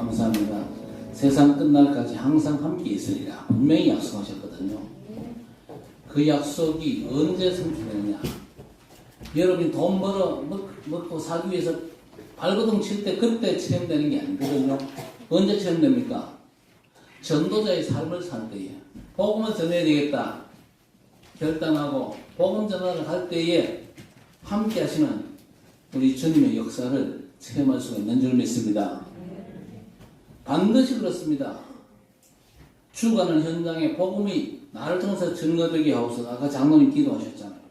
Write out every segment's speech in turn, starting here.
감사합니다. 세상 끝날까지 항상 함께 있으리라 분명히 약속하셨거든요. 그 약속이 언제 성취되느냐? 여러분이 돈 먹고 살기 위해서 발버둥 칠 때 그때 체험되는 게 아니거든요. 언제 체험됩니까? 전도자의 삶을 살 때에 복음을 전해야 되겠다 결단하고 복음 전하를 할 때에 함께 하시는 우리 주님의 역사를 체험할 수가 있는 줄 믿습니다. 반드시 그렇습니다. 죽어가는 현장에 복음이 나를 통해서 증거되게 하옵소서. 아까 장로님 기도하셨잖아요.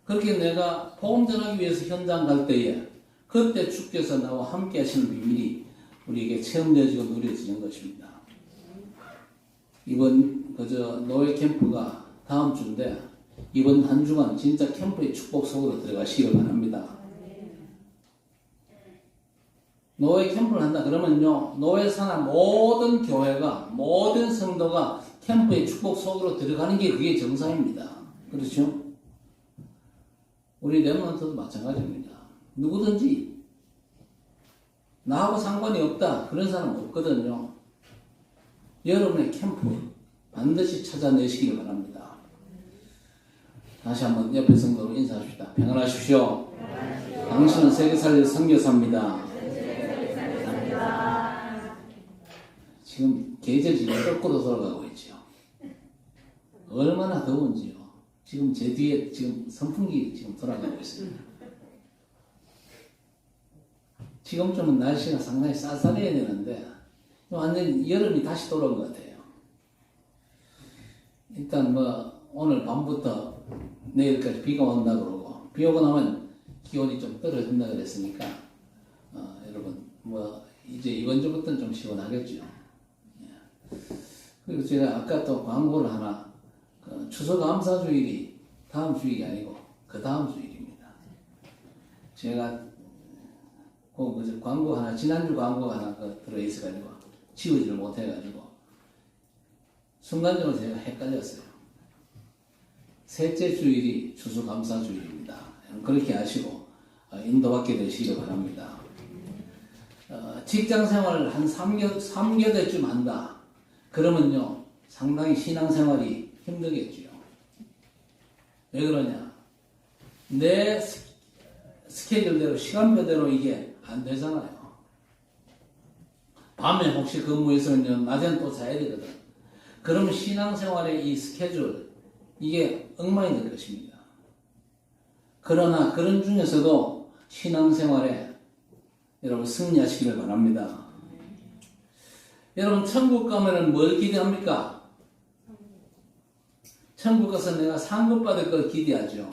그렇게 내가 복음 전하기 위해서 현장 갈 때에 그때 주께서 나와 함께 하시는 비밀이 우리에게 체험되어지고 누려지는 것입니다. 이번 노예 캠프가 다음 주인데 이번 한 주간 진짜 캠프의 축복 속으로 들어가시길 바랍니다. 노예 캠프를 한다 그러면요, 노예 산하 모든 교회가, 모든 성도가 캠프의 축복 속으로 들어가는 게 그게 정상입니다. 그렇죠? 우리 렘넌트도 마찬가지입니다. 누구든지 나하고 상관이 없다 그런 사람 없거든요. 여러분의 캠프 반드시 찾아내시길 바랍니다. 다시 한번 옆에 성도로 인사합시다. 평안하십시오. 당신은 세계 살릴 선교사입니다. 지금 계절 지금 거꾸로 돌아가고 있죠. 얼마나 더운지요. 지금 제 뒤에 지금 선풍기 지금 돌아가고 있습니다. 지금쯤은 날씨가 상당히 쌀쌀해야 되는데 완전 여름이 다시 돌아온 것 같아요. 일단 오늘 밤부터 내일까지 비가 온다 그러고 비 오고 나면 기온이 좀 떨어진다 그랬으니까 여러분 이제 이번 주부터는 좀 시원하겠죠. 그리고 제가 아까 또 광고를 하나 추수감사주일이 다음 주일이 아니고 그 다음 주일입니다. 제가 그 광고 하나 지난주 광고 하나 들어있어가지고 지우지를 못해가지고 순간적으로 제가 헷갈렸어요. 셋째 주일이 추수감사주일입니다. 그렇게 하시고 인도받게 되시길 바랍니다. 직장생활을 한 3개월쯤 한다. 그러면요 상당히 신앙생활이 힘들겠죠. 왜 그러냐? 내 스케줄대로 시간표대로 이게 안 되잖아요. 밤에 혹시 근무해서는요 낮에는 또 자야 되거든. 그러면 신앙생활의 이 스케줄 이게 엉망이 될 것입니다. 그러나 그런 중에서도 신앙생활에 여러분 승리하시기를 바랍니다. 여러분 천국 가면은 뭘 기대합니까? 천국 가서 내가 상급 받을 걸 기대하죠.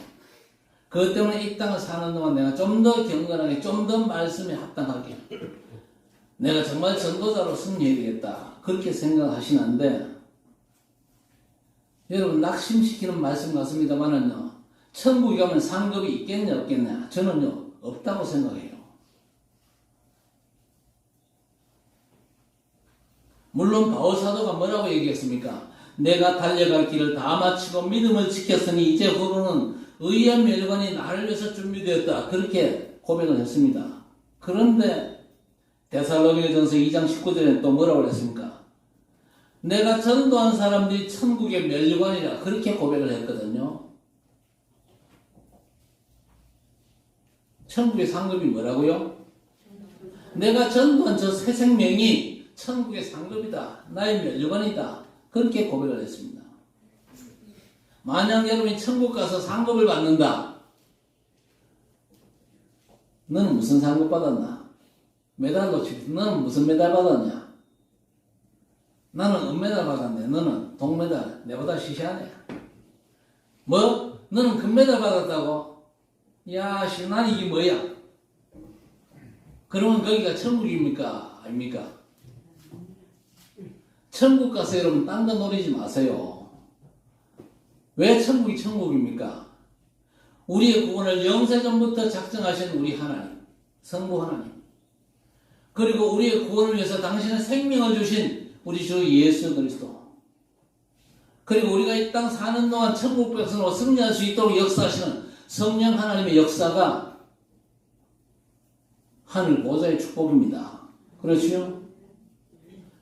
그것 때문에 이 땅을 사는 동안 내가 좀 더 경건하게, 좀 더 말씀에 합당하게 내가 정말 전도자로 승리해야 되겠다 그렇게 생각하시는데 여러분 낙심시키는 말씀 같습니다만은요 천국에 가면 상급이 있겠냐 없겠냐 저는요 없다고 생각해요. 물론 바울사도가 뭐라고 얘기했습니까? 내가 달려갈 길을 다 마치고 믿음을 지켰으니 이제 후로는 의의 멸관이 나를 위해서 준비되었다 그렇게 고백을 했습니다. 그런데 데살로니가전서 2장 19절에 또 뭐라고 했습니까? 내가 전도한 사람들이 천국의 멸관이라 그렇게 고백을 했거든요. 천국의 상급이 뭐라고요? 내가 전도한 저 새 생명이 천국의 상급이다. 나의 멸관이다. 그렇게 고백을 했습니다. 만약 여러분이 천국 가서 상급을 받는다. 너는 무슨 상급 받았나? 메달도 치고 너는 무슨 메달 받았냐? 나는 은메달 받았네. 너는 동메달. 내보다 시시하네. 뭐? 너는 금메달 받았다고? 야, 난 이게 뭐야? 그러면 거기가 천국입니까? 아닙니까? 천국 가서 여러분 딴 거 노리지 마세요. 왜 천국이 천국입니까? 우리의 구원을 영세전부터 작정하신 우리 하나님, 성부 하나님, 그리고 우리의 구원을 위해서 당신의 생명을 주신 우리 주 예수 그리스도, 그리고 우리가 이 땅 사는 동안 천국 백성으로 승리할 수 있도록 역사하시는 성령 하나님의 역사가 하늘 보좌의 축복입니다. 그렇죠?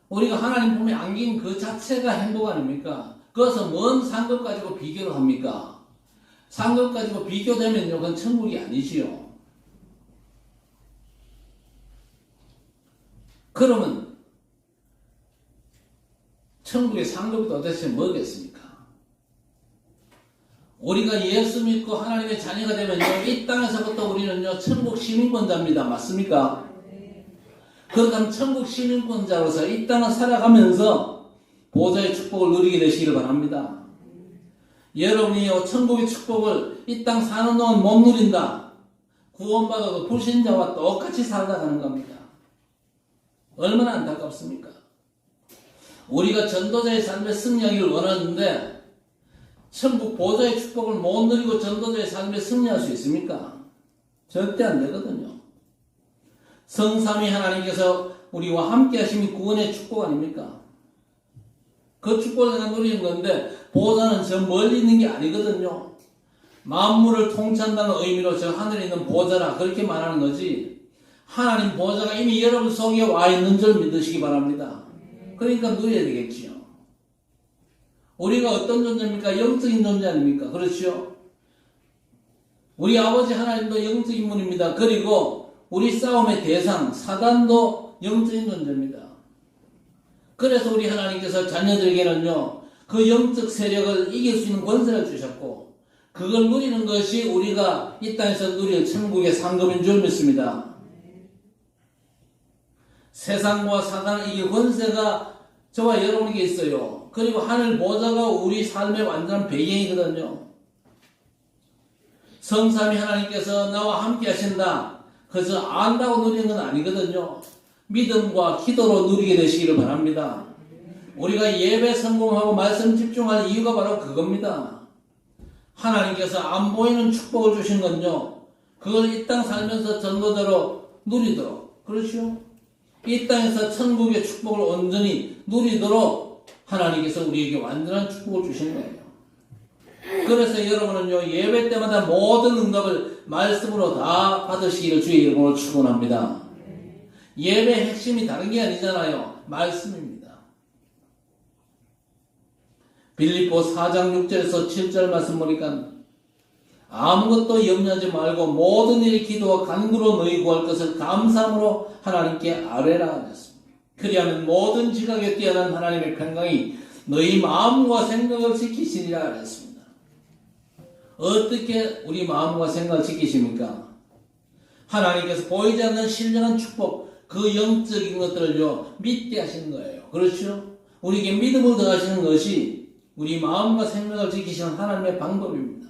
우리가 하나님 품에 안긴 그 자체가 행복 아닙니까? 그것은 뭔 상급 가지고 비교를 합니까? 상급 가지고 비교되면요, 그건 천국이 아니지요. 그러면 천국의 상급이 도대체 뭐겠습니까? 우리가 예수 믿고 하나님의 자녀가 되면요, 이 땅에서부터 우리는요, 천국 시민권자입니다. 맞습니까? 그렇다면 천국 시민권자로서 이 땅을 살아가면서 보좌의 축복을 누리게 되시기를 바랍니다. 여러분이요, 천국의 축복을 이 땅 사는 동안 못 누린다. 구원받아도 불신자와 똑같이 살아가는 겁니다. 얼마나 안타깝습니까? 우리가 전도자의 삶에 승리하기를 원하는데 천국 보좌의 축복을 못 누리고 전도자의 삶에 승리할 수 있습니까? 절대 안 되거든요. 성삼위 하나님께서 우리와 함께 하심이 구원의 축복 아닙니까? 그 축복을 내가 누리는 건데 보좌는 저 멀리 있는 게 아니거든요. 만물을 통치한다는 의미로 저 하늘에 있는 보좌라 그렇게 말하는 거지, 하나님 보좌가 이미 여러분 속에 와 있는 줄 믿으시기 바랍니다. 그러니까 누려야 되겠지요. 우리가 어떤 존재입니까? 영적인 존재 아닙니까? 그렇죠? 우리 아버지 하나님도 영적인 분입니다. 그리고 우리 싸움의 대상 사단도 영적인 존재입니다. 그래서 우리 하나님께서 자녀들에게는요, 그 영적 세력을 이길 수 있는 권세를 주셨고 그걸 누리는 것이 우리가 이 땅에서 누릴 천국의 상급인 줄 믿습니다. 세상과 사단을 이길 권세가 저와 여러분에게 있어요. 그리고 하늘 보좌가 우리 삶의 완전한 배경이거든요. 성삼위 하나님께서 나와 함께 하신다, 그래서 안다고 누리는 건 아니거든요. 믿음과 기도로 누리게 되시기를 바랍니다. 우리가 예배 성공하고 말씀 집중할 이유가 바로 그겁니다. 하나님께서 안 보이는 축복을 주신 건요, 그걸 이 땅 살면서 전도자로 누리도록, 그렇죠? 이 땅에서 천국의 축복을 온전히 누리도록 하나님께서 우리에게 완전한 축복을 주신 거예요. 그래서 여러분은요, 예배 때마다 모든 응답을 말씀으로 다 받으시기를 주의 이름으로 축원합니다. 예배의 핵심이 다른 게 아니잖아요. 말씀입니다. 빌립보 4장 6절에서 7절 말씀 보니까 아무것도 염려하지 말고 모든 일에 기도와 간구로 너희 구할 것을 감사함으로 하나님께 아뢰라 하셨습니다. 그리하면 모든 지각에 뛰어난 하나님의 평강이 너희 마음과 생각을 지키시리라 하셨습니다. 어떻게 우리 마음과 생각을 지키십니까? 하나님께서 보이지 않는 신령한 축복, 그 영적인 것들을요, 믿게 하시는 거예요. 그렇죠? 우리에게 믿음을 더하시는 것이 우리 마음과 생각을 지키시는 하나님의 방법입니다.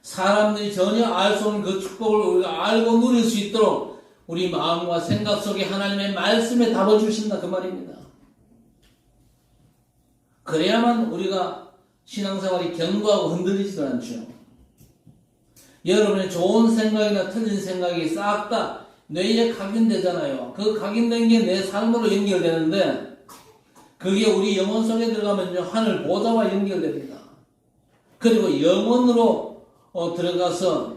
사람들이 전혀 알 수 없는 그 축복을 우리가 알고 누릴 수 있도록 우리 마음과 생각 속에 하나님의 말씀에 답을 주신다, 그 말입니다. 그래야만 우리가 신앙생활이 견고하고 흔들리지도 않죠. 여러분의 좋은 생각이나 틀린 생각이 싹 다 뇌에 각인되잖아요. 그 각인된 게 내 삶으로 연결되는데 그게 우리 영혼 속에 들어가면요, 하늘 보좌와 연결됩니다. 그리고 영혼으로 들어가서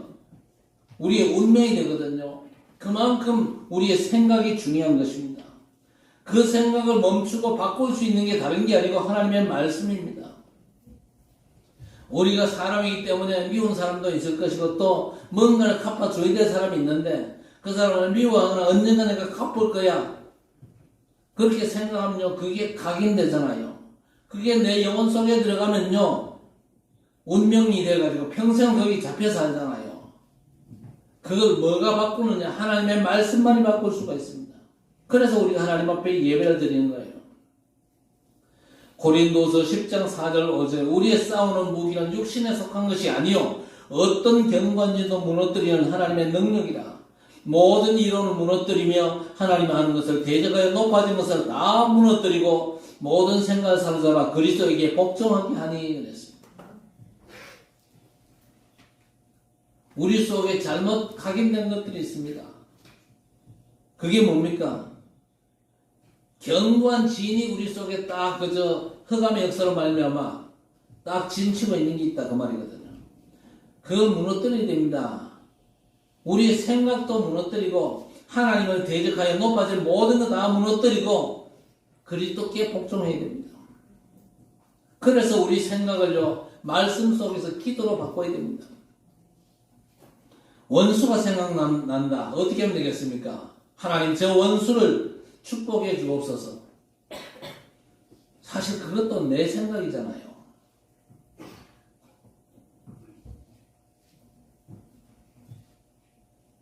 우리의 운명이 되거든요. 그만큼 우리의 생각이 중요한 것입니다. 그 생각을 멈추고 바꿀 수 있는 게 다른 게 아니고 하나님의 말씀입니다. 우리가 사람이기 때문에 미운 사람도 있을 것이고 또 뭔가를 갚아줘야 될 사람이 있는데 그 사람을 미워하거나 언젠가 내가 갚을 거야, 그렇게 생각하면요, 그게 각인되잖아요. 그게 내 영혼 속에 들어가면요, 운명이 돼가지고 평생 거기 잡혀 살잖아요. 그걸 뭐가 바꾸느냐? 하나님의 말씀만이 바꿀 수가 있습니다. 그래서 우리가 하나님 앞에 예배를 드리는 거예요. 고린도서 10장 4절 5절 우리의 싸우는 무기는 육신에 속한 것이 아니요 어떤 경관지도 무너뜨리는 하나님의 능력이라. 모든 이론을 무너뜨리며 하나님 하는 것을 대적하여 높아진 것을 다 무너뜨리고 모든 생각을 사로잡아 그리스도에게 복종하게 하니 그랬습니다. 우리 속에 잘못 각인된 것들이 있습니다. 그게 뭡니까? 견고한 진이 우리 속에 딱 그저 흑암의 역사로 말미암아 딱 진치고 있는 게 있다, 그 말이거든요. 그걸 무너뜨려야 됩니다. 우리의 생각도 무너뜨리고 하나님을 대적하여 높아진 모든 것 다 무너뜨리고 그리스도께 복종해야 됩니다. 그래서 우리 생각을요, 말씀 속에서 기도로 바꿔야 됩니다. 원수가 생각난다. 어떻게 하면 되겠습니까? 하나님, 저 원수를 축복해 주옵소서. 사실 그것도 내 생각이잖아요.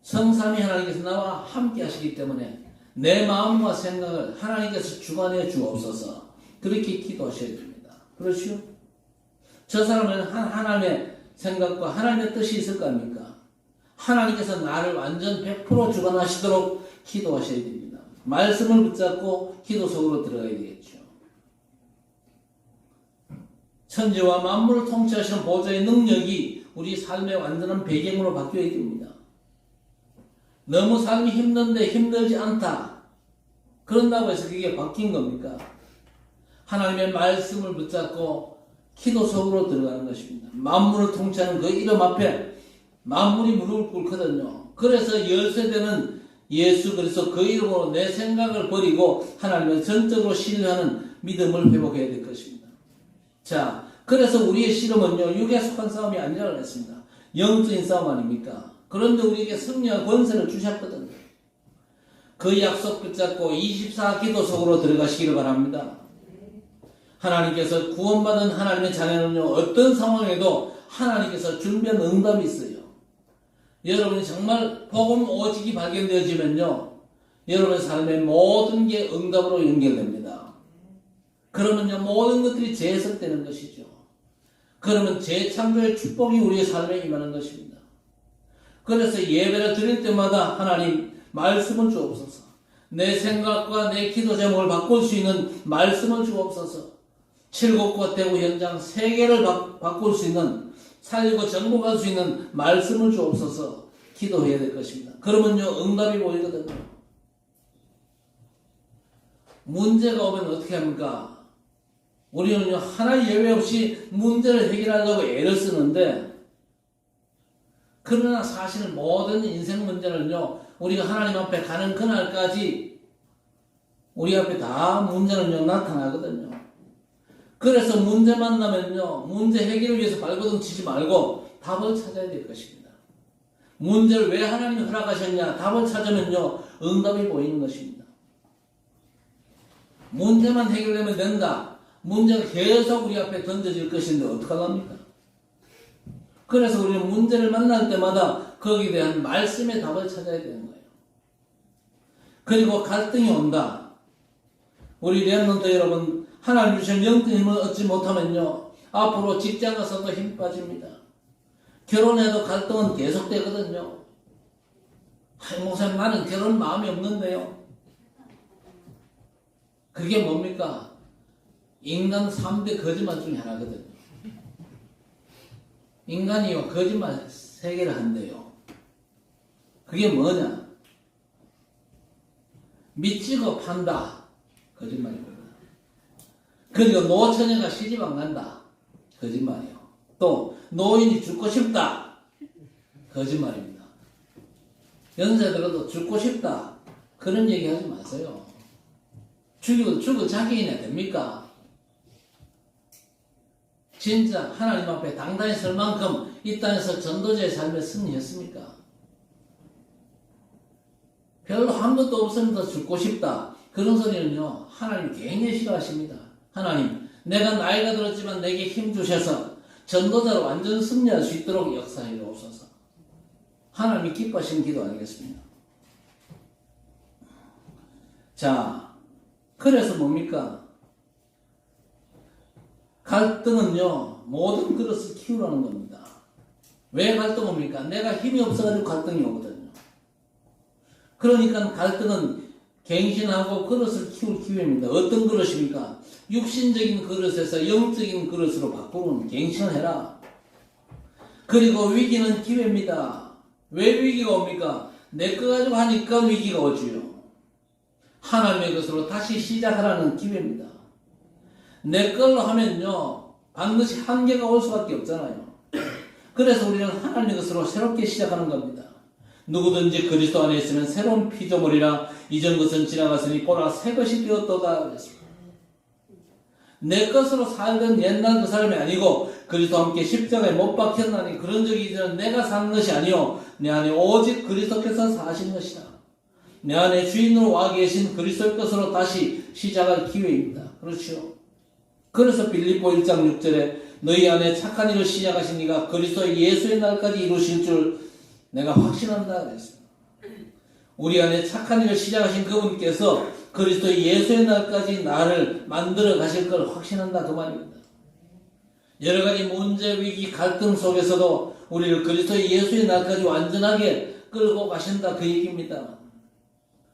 성삼위 하나님께서 나와 함께 하시기 때문에 내 마음과 생각을 하나님께서 주관해 주옵소서. 그렇게 기도하셔야 됩니다. 그렇죠? 저 사람은 하나님의 생각과 하나님의 뜻이 있을 거 아닙니까? 하나님께서 나를 완전 100% 주관하시도록 기도하셔야 됩니다. 말씀을 붙잡고 기도 속으로 들어가야 되겠죠. 천지와 만물을 통치하시는 보좌의 능력이 우리 삶의 완전한 배경으로 바뀌어야 됩니다. 너무 삶이 힘든데 힘들지 않다. 그런다고 해서 그게 바뀐 겁니까? 하나님의 말씀을 붙잡고 기도 속으로 들어가는 것입니다. 만물을 통치하는 그 이름 앞에 만물이 무릎을 꿇거든요. 그래서 열세대는 예수 그리스도 그 이름으로 내 생각을 버리고 하나님을 전적으로 신뢰하는 믿음을 회복해야 될 것입니다. 자, 그래서 우리의 씨름은요, 육에 속한 싸움이 아니라 그랬습니다. 영적인 싸움 아닙니까? 그런데 우리에게 승리와 권세를 주셨거든요. 그 약속 붙잡고 24 기도 속으로 들어가시기를 바랍니다. 하나님께서 구원받은 하나님의 자녀는요, 어떤 상황에도 하나님께서 준비한 응답이 있어요. 여러분이 정말 복음 오직이 발견되어지면요, 여러분의 삶의 모든 게 응답으로 연결됩니다. 그러면요, 모든 것들이 재해석되는 것이죠. 그러면 재창조의 축복이 우리의 삶에 임하는 것입니다. 그래서 예배를 드릴 때마다 하나님 말씀을 주옵소서. 내 생각과 내 기도 제목을 바꿀 수 있는 말씀을 주옵소서. 칠곡과 대구 현장 세 개를 바꿀 수 있는, 살리고 정복할 수 있는 말씀을 주옵소서. 기도해야 될 것입니다. 그러면요, 응답이 보이거든요. 문제가 오면 어떻게 합니까? 우리는요, 하나 예외 없이 문제를 해결하려고 애를 쓰는데, 그러나 사실 모든 인생 문제는요, 우리가 하나님 앞에 가는 그날까지 우리 앞에 다 문제는요, 나타나거든요. 그래서 문제 만나면요, 문제 해결을 위해서 발버둥 치지 말고 답을 찾아야 될 것입니다. 문제를 왜 하나님이 허락하셨냐, 답을 찾으면요, 응답이 보이는 것입니다. 문제만 해결되면 된다. 문제가 계속 우리 앞에 던져질 것인데 어떡하랍니까? 그래서 우리는 문제를 만날 때마다 거기에 대한 말씀의 답을 찾아야 되는 거예요. 그리고 갈등이 온다. 우리 렘넌트 여러분, 하나님 주신 영적인 힘을 얻지 못하면요, 앞으로 직장 가서도 힘 빠집니다. 결혼해도 갈등은 계속되거든요. 목사님, 나는 결혼 마음이 없는데요. 그게 뭡니까? 인간 3대 거짓말 중에 하나거든요. 인간이요, 거짓말 3개를 한대요. 그게 뭐냐? 미치고 판다. 거짓말이거든요. 그리고 노처녀가 시집 안 간다. 거짓말이요. 또 노인이 죽고 싶다. 거짓말입니다. 연세 들어도 죽고 싶다. 그런 얘기 하지 마세요. 죽어 자기이나 됩니까? 진짜 하나님 앞에 당당히 설 만큼 이 땅에서 전도자의 삶에 승리했습니까? 별로 한 것도 없으면서 죽고 싶다. 그런 소리는요, 하나님 굉장히 싫어하십니다. 하나님, 내가 나이가 들었지만 내게 힘 주셔서 전도자로 완전 승리할 수 있도록 역사해 주옵소서. 하나님이 기뻐하시는 기도 아니겠습니까? 자, 그래서 뭡니까? 갈등은요, 모든 그릇을 키우라는 겁니다. 왜 갈등 옵니까? 내가 힘이 없어가지고 갈등이 오거든요. 그러니까 갈등은 갱신하고 그릇을 키울 기회입니다. 어떤 그릇입니까? 육신적인 그릇에서 영적인 그릇으로 바꾸는 갱신을 해라. 그리고 위기는 기회입니다. 왜 위기가 옵니까? 내 거 가지고 하니까 위기가 오지요. 하나님의 것으로 다시 시작하라는 기회입니다. 내 걸로 하면요, 반드시 한계가 올 수밖에 없잖아요. 그래서 우리는 하나님의 것으로 새롭게 시작하는 겁니다. 누구든지 그리스도 안에 있으면 새로운 피조물이라 이전 것은 지나갔으니 보라 새 것이 되었도다 그랬습니다. 내 것으로 살던 옛날 그 사람이 아니고 그리스도와 함께 십자가에 못 박혔나니 그런 적이 이제는 내가 사는 것이 아니요 내 안에 오직 그리스도께서 사신 것이다. 내 안에 주인으로 와 계신 그리스도의 것으로 다시 시작할 기회입니다. 그렇죠. 그래서 빌립보 1장 6절에 너희 안에 착한 일을 시작하신 이가 그리스도의 예수의 날까지 이루실 줄 내가 확신한다 그랬습니다. 우리 안에 착한 일을 시작하신 그분께서 그리스도의 예수의 날까지 나를 만들어 가실 걸 확신한다 그 말입니다. 여러 가지 문제, 위기, 갈등 속에서도 우리를 그리스도의 예수의 날까지 완전하게 끌고 가신다 그 얘기입니다.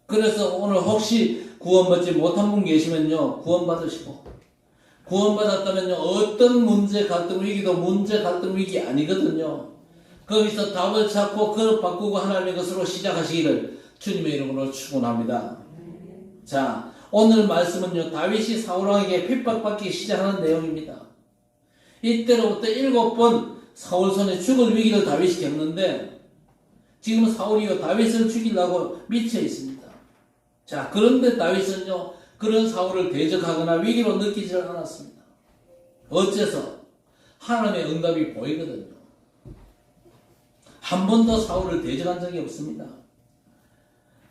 그래서 오늘 혹시 구원받지 못한 분 계시면요 구원받으시고 구원받았다면요 어떤 문제, 갈등, 위기도 문제, 갈등, 위기 아니거든요. 거기서 답을 찾고 그걸 바꾸고 하나님의 것으로 시작하시기를 주님의 이름으로 축원합니다. 자, 오늘 말씀은요 다윗이 사울왕에게 핍박받기 시작하는 내용입니다. 이때로부터 7번 사울 손에 죽을 위기를 다윗이 겪는데 지금 사울이요 다윗을 죽이려고 미쳐 있습니다. 자, 그런데 다윗은요 그런 사울을 대적하거나 위기로 느끼지를 않았습니다. 어째서? 하나님의 응답이 보이거든요. 한 번도 사울을 대적한 적이 없습니다.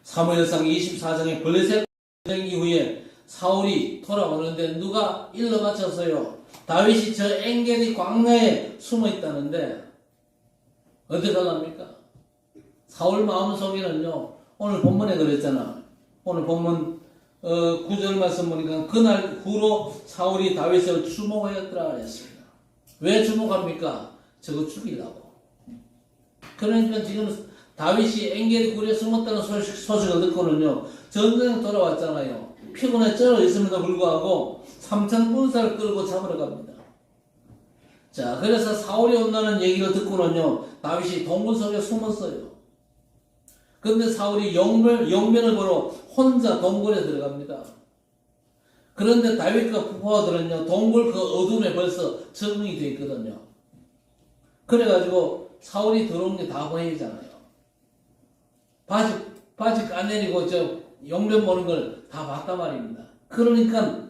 사무엘상 24장의 블레셋 전쟁 이후에 사울이 돌아오는데 누가 일러 바쳤어요. 다윗이 저 엔게디 광야에 숨어 있다는데 어떻게 달랍니까? 사울 마음속에는요 오늘 본문에 그랬잖아. 오늘 본문 9절 말씀 보니까 그날 후로 사울이 다윗을 주목하였더라 했습니다. 왜 주목합니까? 저거 죽이려고. 그러니까 지금 다윗이 엔게디 굴에 숨었다는 소식을 듣고는요 전쟁에 돌아왔잖아요. 피곤에 쩔어 있음에도 불구하고 3천 군사를 끌고 잡으러 갑니다. 자, 그래서 사울이 온다는 얘기를 듣고는요 다윗이 동굴 속에 숨었어요. 그런데 사울이 용변을 보러 혼자 동굴에 들어갑니다. 그런데 다윗과 부하들은요 동굴 그 어둠에 벌써 적응이 되어 있거든요. 그래가지고 사울이 들어온 게 다 보이잖아요. 바지 까내리고 저 용변 보는 걸 다 봤단 말입니다. 그러니까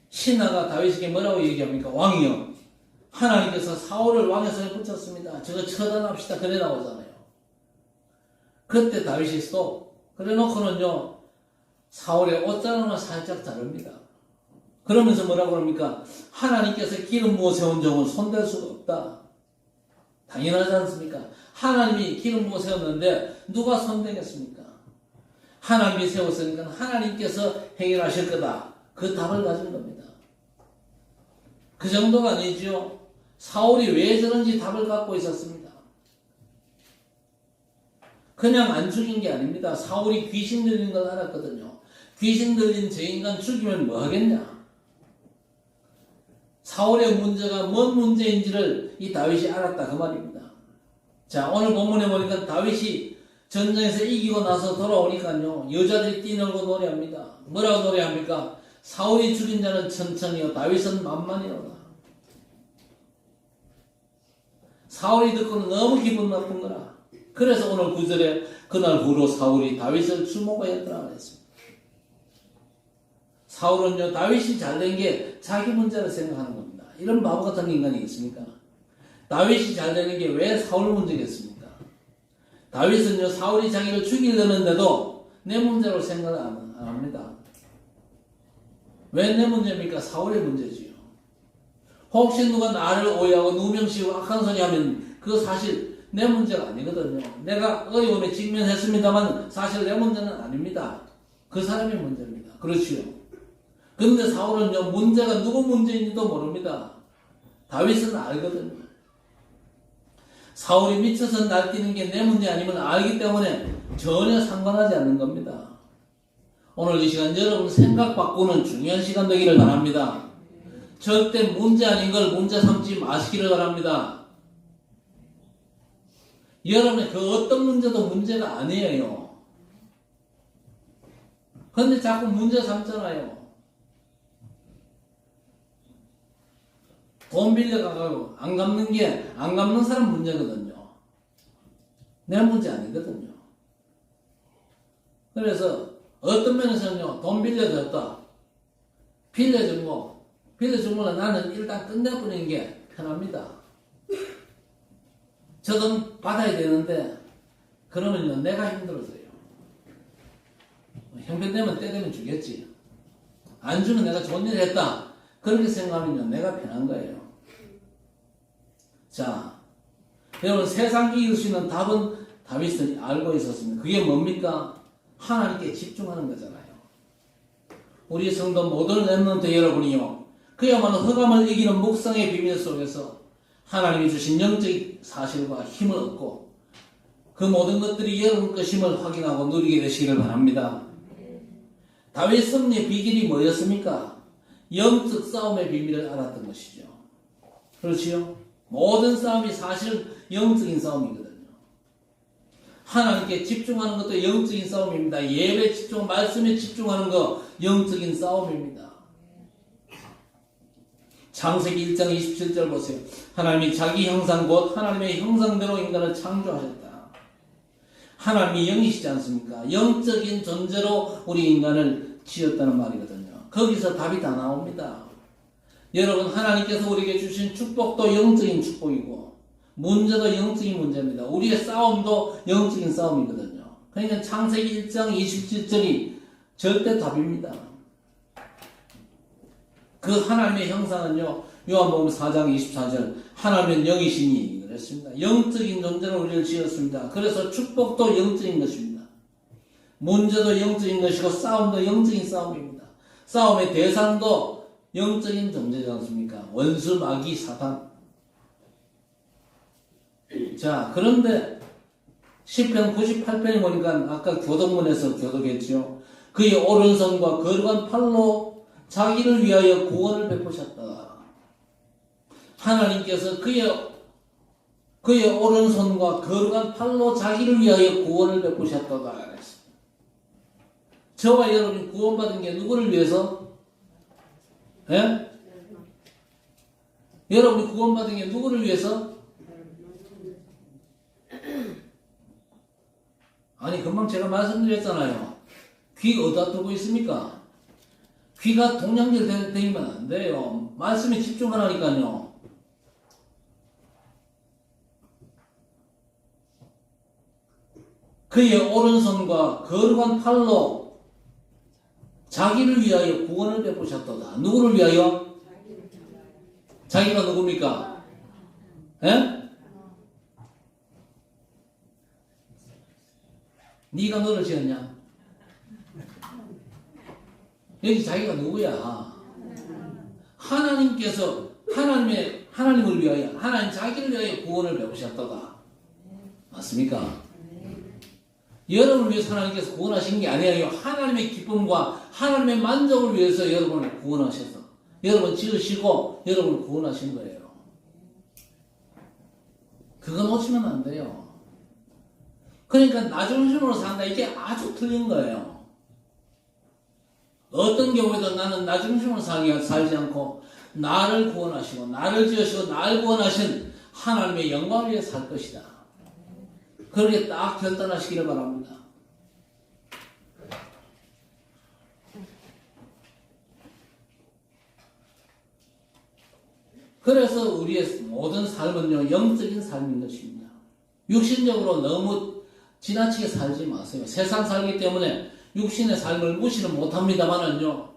신하가 다윗에게 뭐라고 얘기합니까? 왕이요, 하나님께서 사울을 왕의 손에 붙였습니다. 저거 처단합시다. 그래 나오잖아요. 그때 다윗이 또 그래 놓고는요 사울의 옷자락만 살짝 자릅니다. 그러면서 뭐라고 합니까? 하나님께서 기름 부어 세운 종은 손댈 수가 없다. 당연하지 않습니까? 하나님이 기름 부어 세웠는데 누가 손대겠습니까? 하나님이 세웠으니까 하나님께서 해결하실 거다. 그 답을 가진 겁니다. 그 정도가 아니죠. 사울이 왜 저런지 답을 갖고 있었습니다. 그냥 안 죽인 게 아닙니다. 사울이 귀신 들린 걸 알았거든요. 귀신 들린 저 인간 죽이면 뭐 하겠냐? 사울의 문제가 뭔 문제인지를 이 다윗이 알았다 그 말입니다. 자, 오늘 본문에 보니까 다윗이 전쟁에서 이기고 나서 돌아오니까요 여자들이 뛰놀고 노래합니다. 뭐라고 노래합니까? 사울이 죽인 자는 천천히요 다윗은 만만히로다. 사울이 듣고는 너무 기분 나쁜 거라. 그래서 오늘 9절에 그날 후로 사울이 다윗을 주목하였더라 그랬습니다. 사울은요 다윗이 잘된 게 자기 문제를 생각하는 겁니다. 이런 바보 같은 인간이 있습니까? 다윗이 잘되는 게 왜 사울 문제겠습니까? 다윗은요 사울이 자기를 죽이려는데도 내 문제로 생각을 안 합니다. 왜 내 문제입니까? 사울의 문제지요. 혹시 누가 나를 오해하고 누명씌우고 악한 소리 하면 그거 사실 내 문제가 아니거든요. 내가 어려움에 직면했습니다만 사실 내 문제는 아닙니다. 그 사람의 문제입니다. 그렇지요. 그런데 사울은요 문제가 누구 문제인지도 모릅니다. 다윗은 알거든요. 사울이 미쳐서 날뛰는 게 내 문제 아니면 알기 때문에 전혀 상관하지 않는 겁니다. 오늘 이 시간 여러분 생각 바꾸는 중요한 시간 되기를 바랍니다. 절대 문제 아닌 걸 문제 삼지 마시기를 바랍니다. 여러분의 그 어떤 문제도 문제가 아니에요. 그런데 자꾸 문제 삼잖아요. 돈 빌려가고 안 갚는 사람 문제거든요. 내 문제 아니거든요. 그래서 어떤 면에서는요, 돈 빌려줬다. 빌려준 거는 나는 일단 끝내버리는 게 편합니다. 저 돈 받아야 되는데, 그러면요, 내가 힘들어져요. 형편되면 때 되면 주겠지. 안 주면 내가 좋은 일을 했다. 그렇게 생각하면요, 내가 편한 거예요. 자, 여러분, 세상 이길 수 있는 답은 다윗은 알고 있었습니다. 그게 뭡니까? 하나님께 집중하는 거잖아요. 우리 성도 모든 렘넌트 여러분이요, 그야말로 흑암을 이기는 묵상의 비밀 속에서 하나님이 주신 영적 사실과 힘을 얻고 그 모든 것들이 여러분 것임을 확인하고 누리게 되시기를 바랍니다. 다윗 승리의 비결이 뭐였습니까? 영적 싸움의 비밀을 알았던 것이죠. 그렇지요? 모든 싸움이 사실은 영적인 싸움이거든요. 하나님께 집중하는 것도 영적인 싸움입니다. 예배에 집중, 말씀에 집중하는 거 영적인 싸움입니다. 창세기 1장 27절 보세요. 하나님이 자기 형상 곧 하나님의 형상대로 인간을 창조하셨다. 하나님이 영이시지 않습니까? 영적인 존재로 우리 인간을 지었다는 말이거든요. 거기서 답이 다 나옵니다. 여러분, 하나님께서 우리에게 주신 축복도 영적인 축복이고 문제도 영적인 문제입니다. 우리의 싸움도 영적인 싸움이거든요. 그러니까 창세기 1장 27절이 절대 답입니다. 그 하나님의 형상은요, 요한복음 4장 24절 하나님은 영이시니 그랬습니다. 영적인 존재로 우리를 지었습니다. 그래서 축복도 영적인 것입니다. 문제도 영적인 것이고 싸움도 영적인 싸움입니다. 싸움의 대상도 영적인 존재지 않습니까? 원수, 마귀, 사탄. 자, 그런데 시편 98편에 보니까 아까 교독문에서 교독했죠. 그의 오른손과 거룩한 팔로 자기를 위하여 구원을 베푸셨다. 하나님께서 그의 오른손과 거룩한 팔로 자기를 위하여 구원을 베푸셨다고 알았습니다. 저와 여러분이 구원받은 게 누구를 위해서? 예? 여러분이 구원받은 게 누구를 위해서? 아니, 금방 제가 말씀드렸잖아요. 귀 어디다 두고 있습니까? 귀가 동양질 되면 안 돼요. 말씀에 집중하라니까요. 그의 오른손과 거룩한 팔로 자기를 위하여 구원을 베푸셨도다. 누구를 위하여? 자기가 누굽니까? 예? 네가 너를 지었냐? 여기 자기가 누구야? 하나님께서 하나님을 위하여, 하나님 자기를 위하여 구원을 베푸셨다가 맞습니까? 여러분을 위해서 하나님께서 구원하신 게 아니에요. 하나님의 기쁨과 하나님의 만족을 위해서 여러분을 구원하셔서 여러분 지으시고 여러분을 구원하신 거예요. 그거 놓치면 안 돼요. 그러니까 나 중심으로 산다, 이게 아주 틀린 거예요. 어떤 경우에도 나는 나 중심으로 살지 않고 나를 구원하시고 나를 지으시고 나를 구원하신 하나님의 영광을 위해 살 것이다. 그렇게 딱 결단하시기를 바랍니다. 그래서 우리의 모든 삶은요, 영적인 삶인 것입니다. 육신적으로 너무 지나치게 살지 마세요. 세상 살기 때문에 육신의 삶을 무시는 못합니다만은요,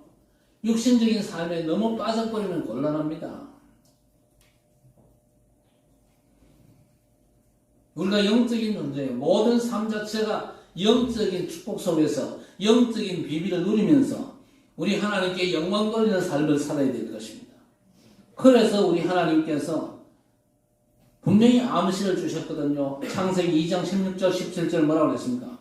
육신적인 삶에 너무 빠져버리면 곤란합니다. 우리가 영적인 존재예요. 모든 삶 자체가 영적인 축복 속에서 영적인 비밀을 누리면서 우리 하나님께 영광 돌리는 삶을 살아야 될 것입니다. 그래서 우리 하나님께서 분명히 암시를 주셨거든요. 창세기 2장 16절 17절 뭐라고 그랬습니까?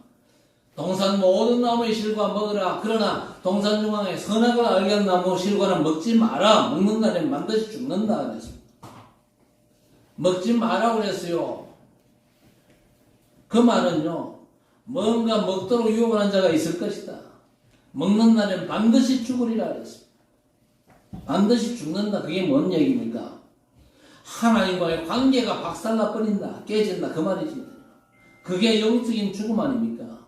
동산 모든 나무의 실과 먹으라. 그러나 동산 중앙에 선악을 알게 하는 나무 실과는 먹지 마라. 먹는 날에 반드시 죽는다 그랬습니다. 먹지 마라고 그랬어요. 그 말은요, 뭔가 먹도록 유혹하는 자가 있을 것이다. 먹는 날엔 반드시 죽으리라 그랬습니다. 반드시 죽는다. 그게 뭔 얘기입니까? 하나님과의 관계가 박살나 버린다. 깨진다. 그 말이지. 그게 영적인 죽음 아닙니까?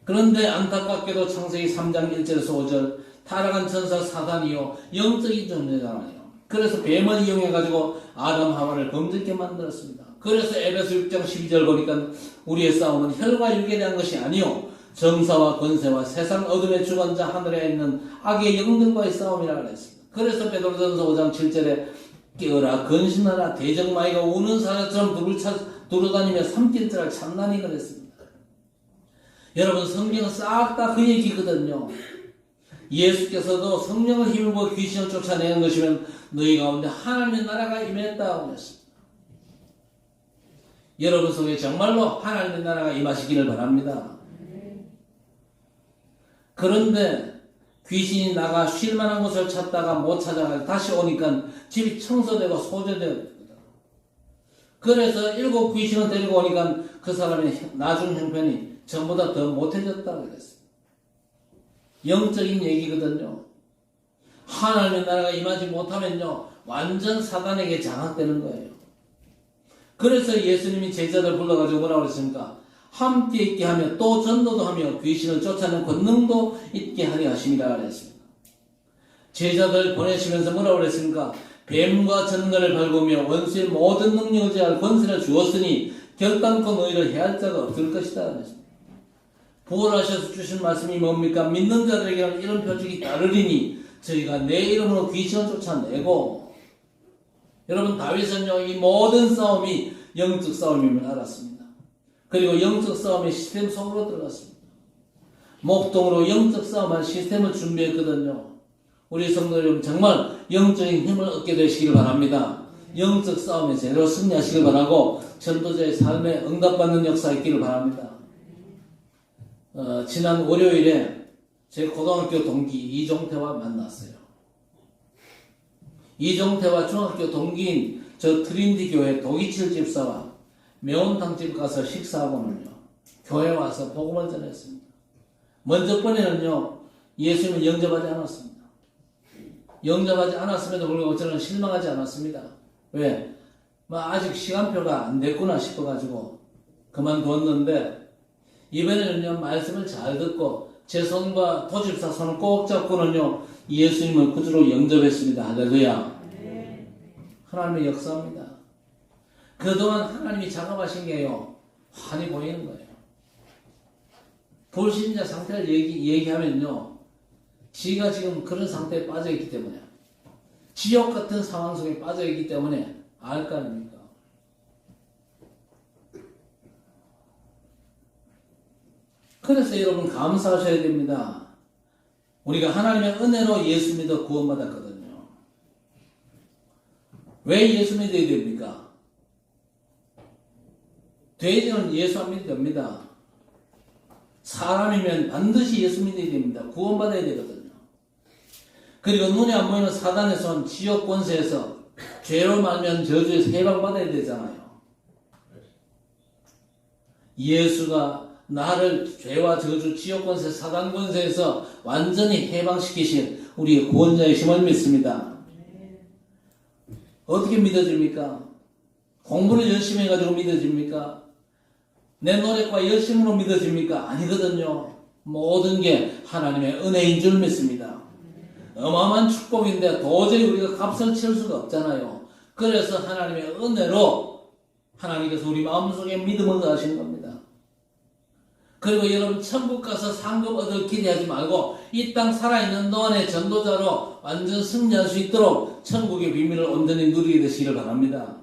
그런데 안타깝게도 창세기 3장 1절에서 5절 타락한 천사 사단이요 영적인 존재잖아요. 그래서 뱀을 이용해가지고 아담 하와를 검증게 만들었습니다. 그래서 에베소 6장 12절 보니까 우리의 싸움은 혈과 육에 대한 것이 아니요 정사와 권세와 세상 어둠의 주관자 하늘에 있는 악의 영들과의 싸움이라고 그랬습니다. 그래서 베드로전서 5장 7절에 깨어라 근신하라 대적마귀가 우는 사자처럼 두루다니며 삼킬 자를 참나니 그랬습니다. 여러분 성경은 싹 다 그 얘기거든요. 예수께서도 성령을 힘입어 귀신을 쫓아내는 것이면 너희 가운데 하나님의 나라가 임했다고 했습니다. 여러분 속에 정말로 하나님의 나라가 임하시기를 바랍니다. 그런데 귀신이 나가 쉴 만한 곳을 찾다가 못 찾아가지고 다시 오니까 집이 청소되고 소재되었거든. 그래서 7 귀신을 데리고 오니까 그 사람의 나중 형편이 전보다 더 못해졌다고 그랬어요. 영적인 얘기거든요. 하나님의 나라가 임하지 못하면요 완전 사단에게 장악되는 거예요. 그래서 예수님이 제자들 불러가지고 뭐라고 그랬습니까? 함께 있게 하며 또 전도도 하며 귀신을 쫓아내는 권능도 있게 하려 하심이라 그랬습니다. 제자들 보내시면서 뭐라고 그랬습니까? 뱀과 전갈을 밟으며 원수의 모든 능력을 제할 권세를 주었으니 결단코 너희를 해할 자가 없을 것이다 그랬습니다. 부활하셔서 주신 말씀이 뭡니까? 믿는 자들에게는 이런 표적이 따르리니 저희가 내 이름으로 귀신을 쫓아내고. 여러분 다윗은요 이 모든 싸움이 영적 싸움임을 알았습니다. 그리고 영적 싸움의 시스템 속으로 들어갔습니다. 목동으로 영적 싸움할 시스템을 준비했거든요. 우리 성도 여러분 정말 영적인 힘을 얻게 되시기를 바랍니다. 영적 싸움에 제대로 승리하시길 바라고 전도자의 삶에 응답받는 역사 있기를 바랍니다. 지난 월요일에 제 고등학교 동기 이종태와 만났어요. 이종태와 중학교 동기인 저 트린디 교회 도기칠 집사와 매운탕집 가서 식사하고는요 교회 와서 복음을 전했습니다. 먼저 번에는요 예수님을 영접하지 않았습니다. 영접하지 않았음에도 불구하고 저는 실망하지 않았습니다. 왜? 아직 시간표가 안 됐구나 싶어가지고 그만두었는데 이번에는요 말씀을 잘 듣고 제 손과 도집사 손을 꼭 잡고는요 예수님을 구주로 영접했습니다. 할렐루야. 하나님의 역사입니다. 그동안 하나님이 작업하신 게요 환히 보이는 거예요. 불신자 상태를 얘기하면요 지가 지금 그런 상태에 빠져있기 때문에 지옥 같은 상황 속에 빠져있기 때문에 알 거 아닙니까? 그래서 여러분 감사하셔야 됩니다. 우리가 하나님의 은혜로 예수 믿어 구원받았거든요. 왜 예수 믿어야 됩니까? 돼지는 예수 안 믿어도 됩니다. 사람이면 반드시 예수 믿어야 됩니다. 구원받아야 되거든요. 그리고 눈에 안 보이는 사단의 손, 지옥 권세에서 죄로 말면 저주에서 해방받아야 되잖아요. 예수가 나를 죄와 저주, 지옥 권세, 사단 권세에서 완전히 해방시키신 우리의 구원자의 힘을 믿습니다. 어떻게 믿어집니까? 공부를 열심히 해가지고 믿어집니까? 내 노력과 열심으로 믿어집니까? 아니거든요. 모든 게 하나님의 은혜인 줄 믿습니다. 어마어마한 축복인데 도저히 우리가 값을 치를 수가 없잖아요. 그래서 하나님의 은혜로 하나님께서 우리 마음속에 믿음을 더하신 겁니다. 그리고 여러분 천국 가서 상급 얻을 기대하지 말고 이 땅 살아있는 동안에 전도자로 완전 승리할 수 있도록 천국의 비밀을 온전히 누리게 되시기를 바랍니다.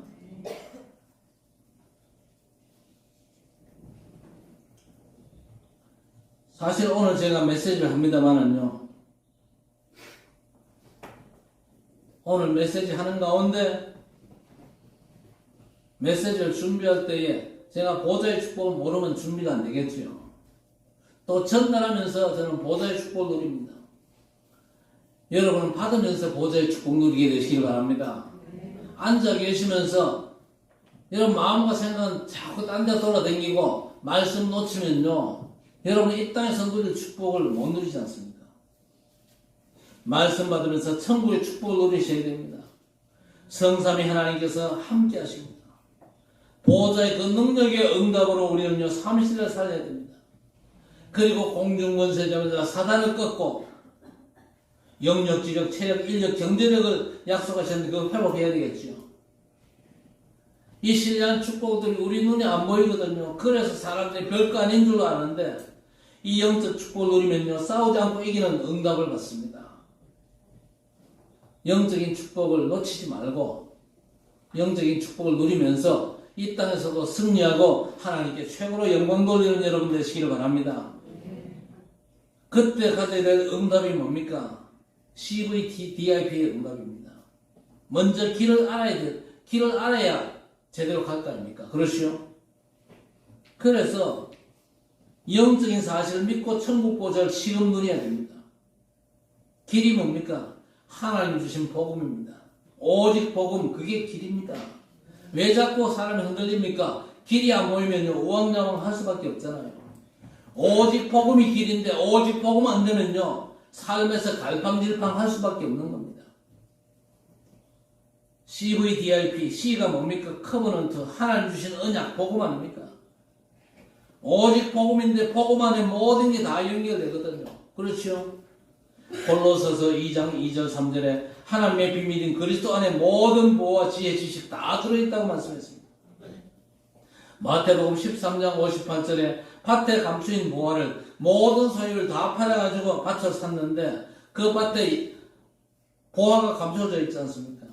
사실 오늘 제가 메시지를 합니다만은요 오늘 메시지 하는 가운데 메시지를 준비할 때에 제가 보좌의 축복을 모르면 준비가 안 되겠지요. 또 전달하면서 저는 보좌의 축복을 누립니다. 여러분은 받으면서 보좌의 축복 누리게 되시길 바랍니다. 앉아 계시면서 여러분 마음과 생각은 자꾸 딴 데 돌아다니고 말씀 놓치면요 여러분 이 땅에서 누릴 축복을 못 누리지 않습니까? 말씀 받으면서 천국의 축복을 누리셔야 됩니다. 성삼위 하나님께서 함께 하십니다. 보호자의 그 능력의 응답으로 우리는요, 삼실을 살려야 됩니다. 그리고 공중권세자마자 사단을 꺾고 영역, 지력, 체력, 인력, 경제력을 약속하셨는데 그거 회복해야 되겠죠. 이 신령한 축복들이 우리 눈에 안 보이거든요. 그래서 사람들이 별거 아닌 줄 아는데 이 영적 축복을 누리면요, 싸우지 않고 이기는 응답을 받습니다. 영적인 축복을 놓치지 말고 영적인 축복을 누리면서 이 땅에서도 승리하고 하나님께 최고로 영광 돌리는 여러분 되시기를 바랍니다. 그때 가져야 될 응답이 뭡니까? CVDIP의 응답입니다. 먼저 길을 알아야 돼. 길을 알아야 제대로 갈 거 아닙니까? 그렇죠? 그래서 영적인 사실을 믿고 천국 보좌를 시험 누려야 됩니다. 길이 뭡니까? 하나님 주신 복음입니다. 오직 복음, 그게 길입니다. 왜 자꾸 사람이 흔들립니까? 길이 안 보이면요, 우왕좌왕 할 수밖에 없잖아요. 오직 복음이 길인데 오직 복음 안 되면요, 삶에서 갈팡질팡 할 수밖에 없는 겁니다. CVDIP, C가 뭡니까? 커버넌트, 하나님 주신 언약, 복음 아닙니까? 오직 복음인데 복음 안에 모든 게 다 연결되거든요. 그렇죠? 골로새서 2장 2절 3절에 하나님의 비밀인 그리스도 안에 모든 보호와 지혜, 지식 다 들어있다고 말씀했습니다. 마태복음 13장 58절에 밭에 감추인 보화를 모든 소유를 다 팔아가지고 밭을 샀는데 그 밭에 보화가 감춰져 있지 않습니까?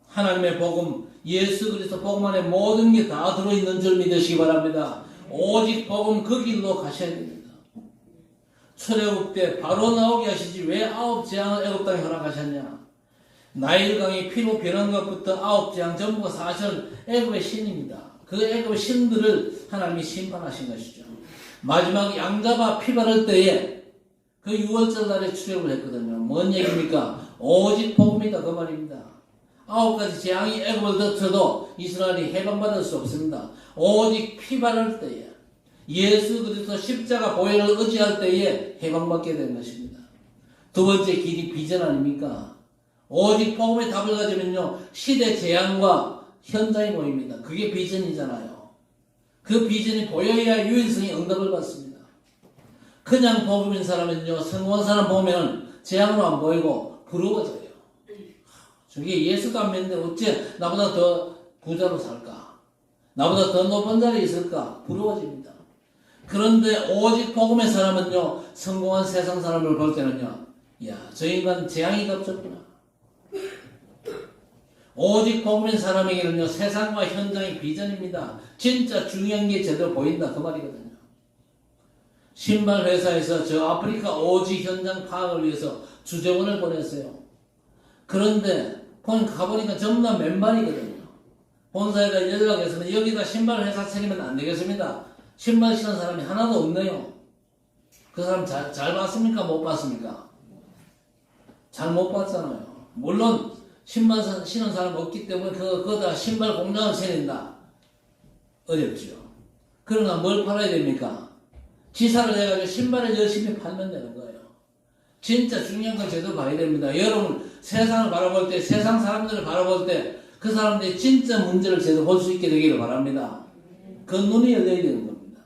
하나님의 복음, 예수 그리스도 복음 안에 모든 게 다 들어있는 줄 믿으시기 바랍니다. 오직 복음 그 길로 가셔야 됩니다. 출애굽 때 바로 나오게 하시지 왜 9 재앙을 애굽 땅에 허락하셨냐? 나일강이 피로 변한 것부터 9 재앙 전부가 사실은 애굽의 신입니다. 그 애굽의 신들을 하나님이 심판하신 것이죠. 마지막 양잡아 피 바를 때에 그 6월절 날에 출애굽을 했거든요. 뭔 얘기입니까? 오직 복음이다 그 말입니다. 9가지 재앙이 애굽을 덮쳐도 이스라엘이 해방받을 수 없습니다. 오직 피 바를 때에 예수 그리스도 십자가 보혈을 의지할 때에 해방받게 된 것입니다. 두 번째 길이 비전 아닙니까? 오직 복음의 답을 가지면요, 시대 재앙과 현장이 보입니다. 그게 비전이잖아요. 그 비전이 보여야 유일성이 응답을 받습니다. 그냥 복음인 사람은요, 성공한 사람 보면 재앙으로 안 보이고 부러워져요. 저게 예수도 안 믿는데 어째 나보다 더 부자로 살까? 나보다 더 높은 자리에 있을까? 부러워집니다. 그런데 오직 복음의 사람은요, 성공한 세상 사람을 볼 때는요, 야, 저 인간 재앙이 덮쳤구나. 오직 복음인 사람에게는요, 세상과 현장의 비전입니다. 진짜 중요한 게 제대로 보인다 그 말이거든요. 신발 회사에서 저 아프리카 오직 현장 파악을 위해서 주재원을 보냈어요. 그런데 가보니까 전부 다 맨발이거든요. 본사에다 연락해서는 여기다 신발 회사 차리면 안 되겠습니다. 신발 신은 사람이 하나도 없네요. 그 사람 잘 봤습니까? 못 봤습니까? 잘 못 봤잖아요. 물론 신발 신은 사람 없기 때문에 그거다 신발 공장을 차린다. 어렵죠. 그러나 뭘 팔아야 됩니까? 지사를 해가지고 신발을 열심히 팔면 되는 거예요. 진짜 중요한 건 제대로 봐야 됩니다. 여러분 세상을 바라볼 때, 세상 사람들을 바라볼 때 그 사람들이 진짜 문제를 제대로 볼 수 있게 되기를 바랍니다. 그 눈이 열려야 되는 겁니다.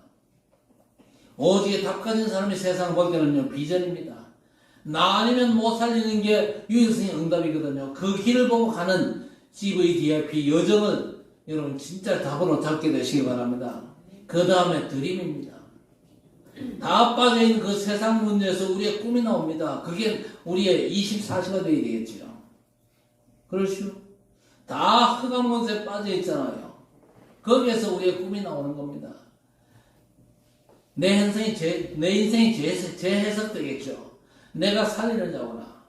오직에 답 가진 사람이 세상을 볼 때는요, 비전입니다. 나 아니면 못 살리는 게 유일성의 응답이거든요. 그 길을 보고 가는 CVDIP 여정을 여러분 진짜 답으로 잡게 되시기 바랍니다. 그 다음에 드림입니다. 다 빠져있는 그 세상 문제에서 우리의 꿈이 나옵니다. 그게 우리의 24시가 되어야 되겠죠. 그렇죠? 다 흑암 못에 빠져있잖아요. 거기에서 우리의 꿈이 나오는 겁니다. 내 인생이 재해석되겠죠. 내가 살리는 자구나.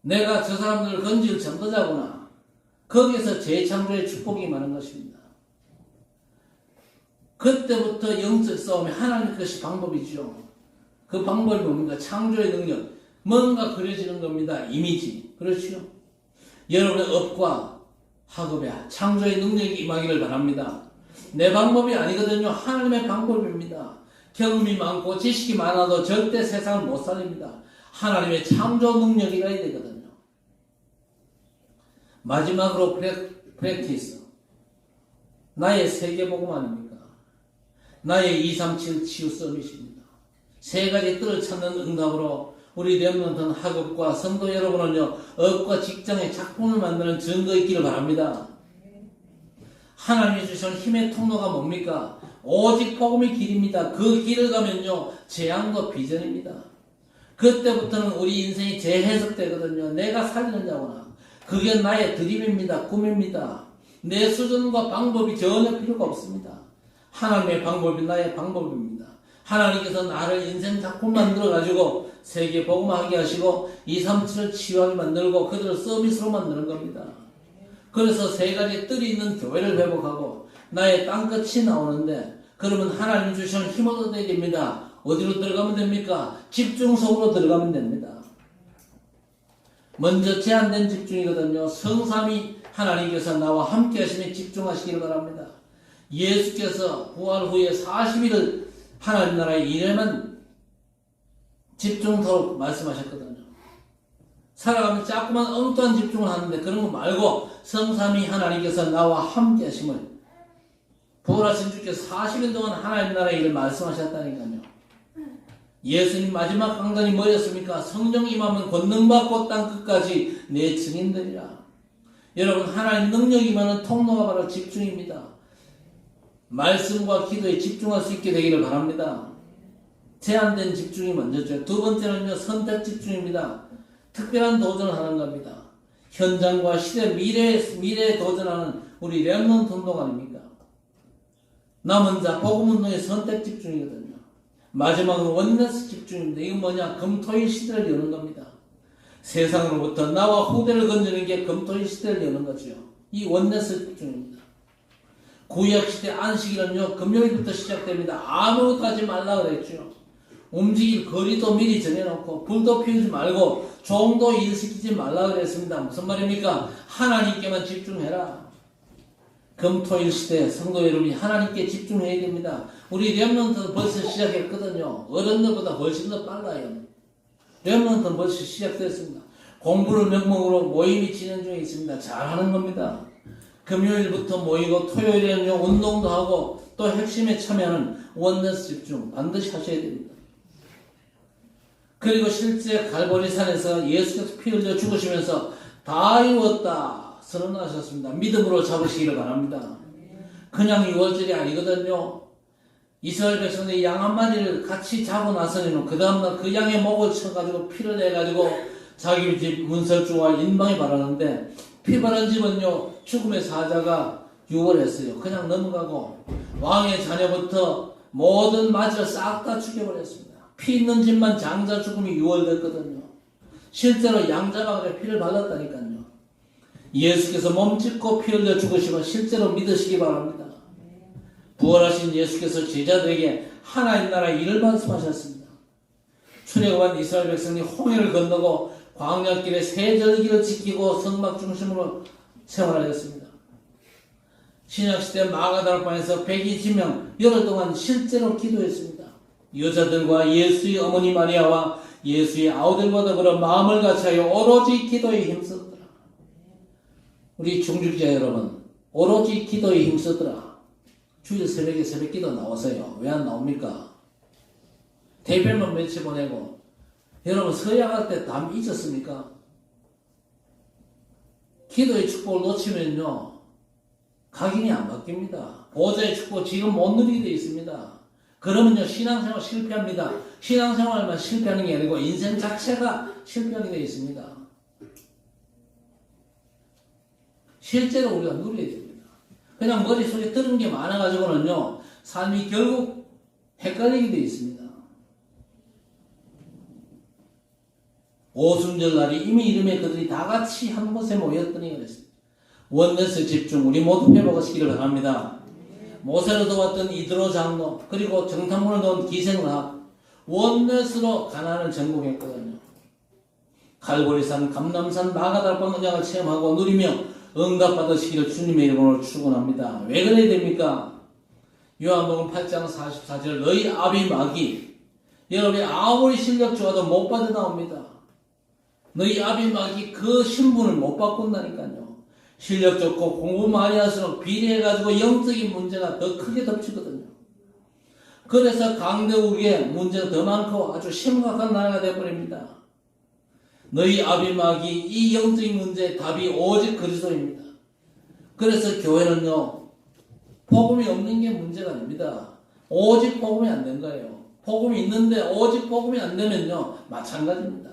내가 저 사람들을 건질 전도자구나. 거기에서 재창조의 축복이 많은 것입니다. 그때부터 영적 싸움이 하나님 것이 방법이죠. 그 방법이 뭡니까? 창조의 능력. 뭔가 그려지는 겁니다. 이미지. 그렇죠? 여러분의 업과 학업에 창조의 능력이 임하기를 바랍니다. 내 방법이 아니거든요. 하나님의 방법입니다. 경험이 많고 지식이 많아도 절대 세상을 못 살립니다. 하나님의 창조 능력이 있어야 되거든요. 마지막으로 프랙티스. 나의 세계복음 아닙니까? 나의 237 치유 서밋입니다. 세 가지 뜰을 찾는 응답으로 우리 렘넌트는 학업과 성도 여러분은요, 업과 직장의 작품을 만드는 증거 있기를 바랍니다. 하나님이 주신 힘의 통로가 뭡니까? 오직 복음의 길입니다. 그 길을 가면요, 재앙도 비전입니다. 그때부터는 우리 인생이 재해석되거든요. 내가 살리느냐거나. 그게 나의 드림입니다. 꿈입니다. 내 수준과 방법이 전혀 필요가 없습니다. 하나님의 방법이 나의 방법입니다. 하나님께서 나를 인생 작품 만들어가지고 세계 복음하게 하시고 237을 치유하게 만들고 그들을 서비스로 만드는 겁니다. 그래서 세 가지 뜰이 있는 교회를 회복하고 나의 땅끝이 나오는데, 그러면 하나님 주시는 힘을 얻어야 됩니다. 어디로 들어가면 됩니까? 집중 속으로 들어가면 됩니다. 먼저 제한된 집중이거든요. 성삼위 하나님께서 나와 함께 하시면 집중하시기를 바랍니다. 예수께서 부활 후에 40일을 하나님 나라의 일에만 집중토록 말씀하셨거든요. 살아가면 자꾸만 엉뚱한 집중을 하는데 그런 거 말고 성삼위 하나님께서 나와 함께 하심을, 부활하신 주께서 40일 동안 하나님 나라의 일을 말씀하셨다니까요. 예수님 마지막 강단이 뭐였습니까? 성령 임하면 권능받고 땅끝까지 내 증인들이라. 여러분, 하나님 능력 임하는 통로가 바로 집중입니다. 말씀과 기도에 집중할 수 있게 되기를 바랍니다. 제한된 집중이 먼저죠. 두 번째는요, 선택 집중입니다. 특별한 도전을 하는 겁니다. 현장과 시대, 미래에 도전하는 우리 렘넌트 운동 아닙니까? 남은 자 복음 운동의 선택 집중이거든요. 마지막으로 원네스 집중입니다. 이건 뭐냐? 금토일 시대를 여는 겁니다. 세상으로부터 나와 후대를 건지는 게 금토일 시대를 여는 거죠. 이 원네스 집중입니다. 구약시대 안식일은요, 금요일부터 시작됩니다. 아무것도 하지 말라 그랬죠. 움직일 거리도 미리 정해놓고 불도 피우지 말고 종도 일시키지 말라 그랬습니다. 무슨 말입니까? 하나님께만 집중해라. 금토일 시대 성도 여러분이 하나님께 집중해야 됩니다. 우리 렘넌트는 벌써 시작했거든요. 어른들보다 훨씬 더 빨라요. 렘넌트는 벌써 시작됐습니다. 공부를 명목으로 모임이 진행 중에 있습니다. 잘하는 겁니다. 금요일부터 모이고 토요일에는요, 운동도 하고 또 핵심에 참여하는 원네스 집중 반드시 하셔야 됩니다. 그리고 실제 갈보리산에서 예수께서 피 흘려 죽으시면서 다 이루었다 선언하셨습니다. 믿음으로 잡으시기를 바랍니다. 그냥 6월절이 아니거든요. 이스라엘 백성들이 양 한 마리를 같이 잡고 나서는 그 다음날 그 양의 목을 쳐가지고 피를 내가지고 자기 집 문설주와 인방에 바르는데, 피 바른 집은요, 죽음의 사자가 유월했어요. 그냥 넘어가고 왕의 자녀부터 모든 맞이를 싹 다 죽여버렸습니다. 피 있는 집만 장자 죽음이 유월됐거든요. 실제로 양자가 피를 발랐다니까요. 예수께서 몸짓고 피 흘려 죽으시면 실제로 믿으시기 바랍니다. 부활하신 예수께서 제자들에게 하나님 나라의 일을 말씀하셨습니다. 출애굽한 이스라엘 백성이 홍해를 건너고 광야길에 세 절기를 지키고 성막 중심으로 생활하였습니다. 신약시대 마가다락방에서 120명 열흘 동안 실제로 기도했습니다. 여자들과 예수의 어머니 마리아와 예수의 아우들과 더불어 마음을 같이하여 오로지 기도에 힘쓰더라. 우리 중직자 여러분, 오로지 기도에 힘쓰더라. 주일 새벽에 새벽기도 나오세요. 왜 안 나옵니까? 대별만 며칠 보내고. 여러분, 서양할 때 담 잊었습니까? 기도의 축복을 놓치면요, 각인이 안 바뀝니다. 보좌의 축복 지금 못 누리게 되어 있습니다. 그러면요, 신앙생활 실패합니다. 신앙생활만 실패하는 게 아니고 인생 자체가 실패하게 되어 있습니다. 실제로 우리가 누려야 됩니다. 그냥 머릿속에 들은 게 많아가지고는요, 삶이 결국 헷갈리게 되어 있습니다. 오순절 날이 이미 이름에 그들이 다 같이 한 곳에 모였더니 그랬습니다. 원네스 집중, 우리 모두 회복하시기를 바랍니다. 모세를 도왔던 이드로 장로, 그리고 정탐꾼을 도운 기생라합, 원넷으로 가나안을 정복했거든요. 갈보리산, 감남산, 마가다락방 은장을 체험하고 누리며 응답받으시기를 주님의 이름으로 축원합니다. 왜 그래야 됩니까? 요한복음 8장 44절, 너희 아비 마귀, 여러분이 아무리 실력 좋아도 못 빠져나옵니다. 너희 아비 마귀 그 신분을 못 바꾼다니까요. 실력 좋고 공부 많이 할수록 비례해가지고 영적인 문제가 더 크게 덮치거든요. 그래서 강대국의 문제가 더 많고 아주 심각한 나라가 되어버립니다. 너희 아비마귀 이 영적인 문제의 답이 오직 그리스도입니다. 그래서 교회는요, 복음이 없는 게 문제가 아닙니다. 오직 복음이 안 된 거예요. 복음이 있는데 오직 복음이 안 되면요, 마찬가지입니다.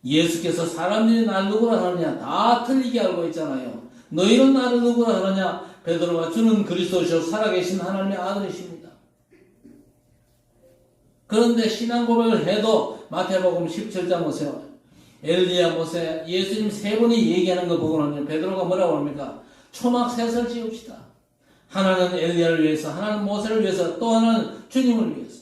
예수께서 사람들이 날 누구라 하느냐 다 틀리게 알고 있잖아요. 너희는 나를 누구라 하느냐? 베드로가 주는 그리스도시요 살아계신 하나님의 아들이십니다. 그런데 신앙 고백을 해도 마태복음 17장 보세요. 엘리야 모세 예수님 세 분이 얘기하는 거 보고는 베드로가 뭐라고 합니까? 초막 셋을 지읍시다. 하나는 엘리야를 위해서, 하나는 모세를 위해서, 또 하나는 주님을 위해서.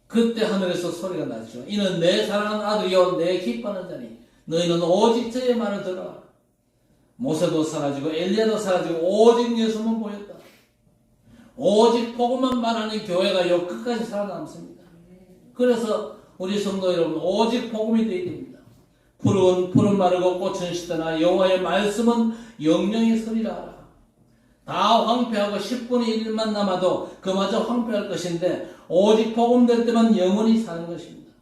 그때 하늘에서 소리가 나죠. 이는 내 사랑하는 아들이요 내 기뻐하는 자니 너희는 오직 저의 말을 들어라. 모세도 사라지고 엘리야도 사라지고 오직 예수만 보였다. 오직 복음만 말하는 교회가 끝까지 살아남습니다. 그래서 우리 성도 여러분 오직 복음이 되어야 됩니다. 푸른 마르고 꽃은 시드나 여호와의 말씀은 영영이 서리라 하라. 다 황폐하고 10분의 1만 남아도 그마저 황폐할 것인데 오직 복음 될 때만 영원히 사는 것입니다.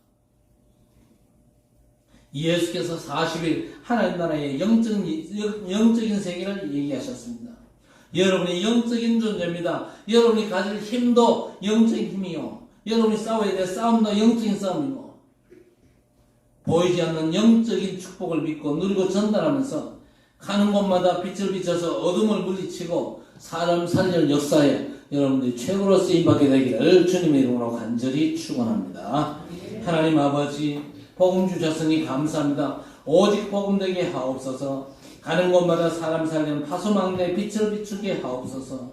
예수께서 40일 하나님 나라의 영적인 세계를 얘기하셨습니다. 여러분이 영적인 존재입니다. 여러분이 가질 힘도 영적인 힘이요. 여러분이 싸워야 될 싸움도 영적인 싸움이고, 보이지 않는 영적인 축복을 믿고 누리고 전달하면서 가는 곳마다 빛을 비춰서 어둠을 물리치고 사람 살릴 역사에 여러분들이 최고로 쓰임받게 되기를 주님의 이름으로 간절히 축원합니다. 하나님 아버지, 복음 주셨으니 감사합니다. 오직 복음 되게 하옵소서. 가는 곳마다 사람 살리는 파수망대에 빛을 비추게 하옵소서.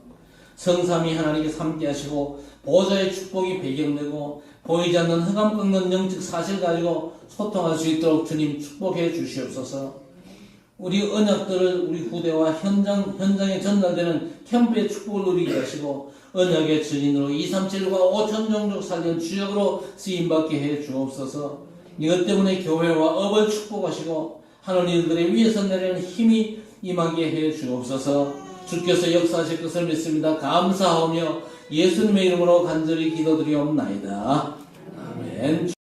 성삼위 하나님께 함께 하시고 보좌의 축복이 배경되고 보이지 않는 흑암 꺾는 영적 사실 가지고 소통할 수 있도록 주님 축복해 주시옵소서. 우리 언약들을 우리 후대와 현장에 전달되는 캠프의 축복을 누리게 하시고 언약의 증인으로 237과 5천 종족 살린 주역으로 쓰임받게 해 주옵소서. 이것 때문에 교회와 업을 축복하시고 하는 일들의 위에서 내리는 힘이 임하게 해 주옵소서. 주께서 역사하실 것을 믿습니다. 감사하며 예수님의 이름으로 간절히 기도드리옵나이다. 아멘.